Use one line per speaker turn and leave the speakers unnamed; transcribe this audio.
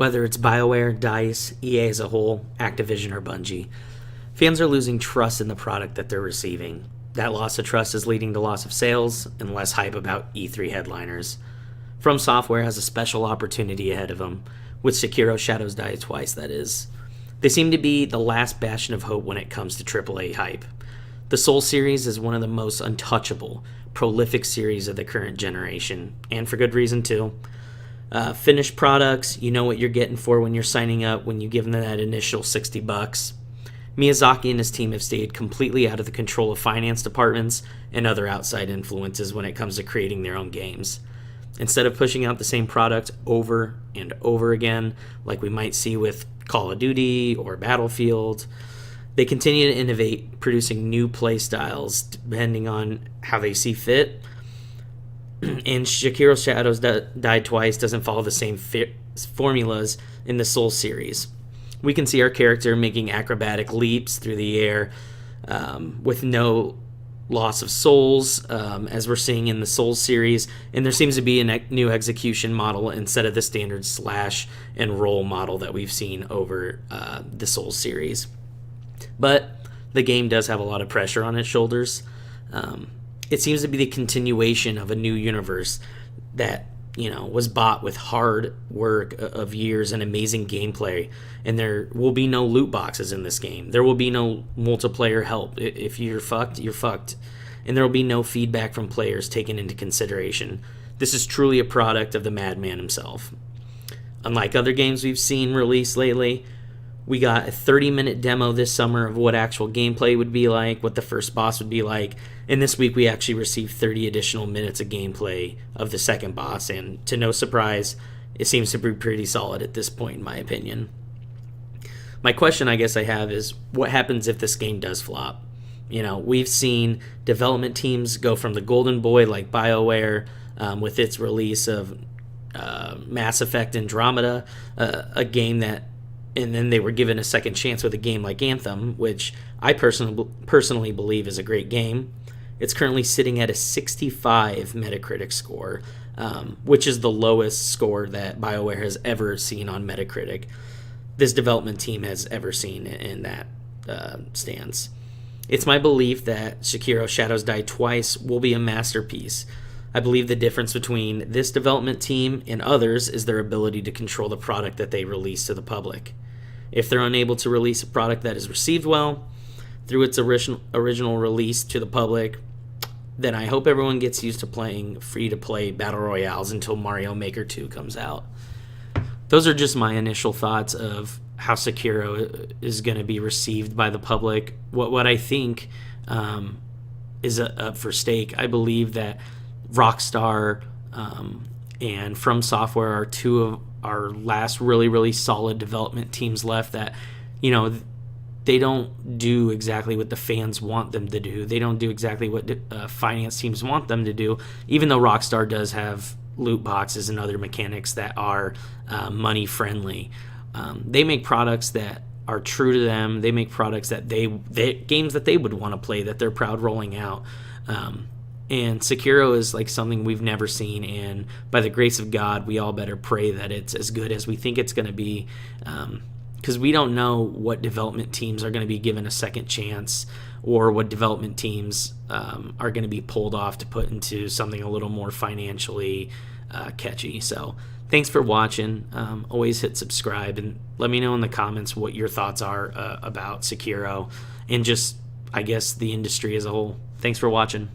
Whether it's BioWare, DICE, EA as a whole, Activision, or Bungie, fans are losing trust in the product that they're receiving. That loss of trust is leading to loss of sales and less hype about E3 headliners. From Software has a special opportunity ahead of them, with Sekiro Shadows Die Twice, that is. They seem to be the last bastion of hope when it comes to AAA hype. The Soul series is one of the most untouchable, prolific series of the current generation, and for good reason too. Finished products, you know what you're getting for when you're signing up, when you give them that initial $60. Miyazaki and his team have stayed completely out of the control of finance departments and other outside influences when it comes to creating their own games. Instead of pushing out the same product over and over again, like we might see with Call of Duty or Battlefield, they continue to innovate, producing new play styles depending on how they see fit. And Sekiro Shadows Die Twice doesn't follow the same formulas in the Soul series. We can see our character making acrobatic leaps through the air with no loss of souls, as we're seeing in the Souls series, and there seems to be a new execution model instead of the standard slash and roll model that we've seen over the Souls series. But the game does have a lot of pressure on its shoulders. It seems to be the continuation of a new universe that was bought with hard work of years and amazing gameplay, and there will be no loot boxes in this game. There will be no multiplayer help. If you're fucked, you're fucked. And there will be no feedback from players taken into consideration. This is truly a product of the madman himself. Unlike other games we've seen released lately, we got a 30-minute demo this summer of what actual gameplay would be like, what the first boss would be like, and this week we actually received 30 additional minutes of gameplay of the second boss, and to no surprise, it seems to be pretty solid at this point, in my opinion. My question I guess I have is, what happens if this game does flop? We've seen development teams go from the golden boy like BioWare with its release of Mass Effect Andromeda, a game that, and then they were given a second chance with a game like Anthem, which I personally believe is a great game. It's currently sitting at a 65 Metacritic score, which is the lowest score that BioWare has ever seen on Metacritic. This development team has ever seen in that stance. It's my belief that Sekiro Shadows Die Twice will be a masterpiece. I believe the difference between this development team and others is their ability to control the product that they release to the public. If they're unable to release a product that is received well through its original release to the public, then I hope everyone gets used to playing free-to-play battle royales until Mario Maker 2 comes out. Those are just my initial thoughts of how Sekiro is going to be received by the public. What I think is up for stake. I believe that Rockstar and From Software are two of our last really, really solid development teams left that, they don't do exactly what the fans want them to do. They don't do exactly what finance teams want them to do, even though Rockstar does have loot boxes and other mechanics that are money friendly. They make products that are true to them. They make products that they games that they would want to play, that they're proud rolling out. And Sekiro is like something we've never seen, and by the grace of God, we all better pray that it's as good as we think it's going to be, because we don't know what development teams are going to be given a second chance, or what development teams are going to be pulled off to put into something a little more financially catchy. So thanks for watching. Always hit subscribe, and let me know in the comments what your thoughts are about Sekiro and just, I guess, the industry as a whole. Thanks for watching.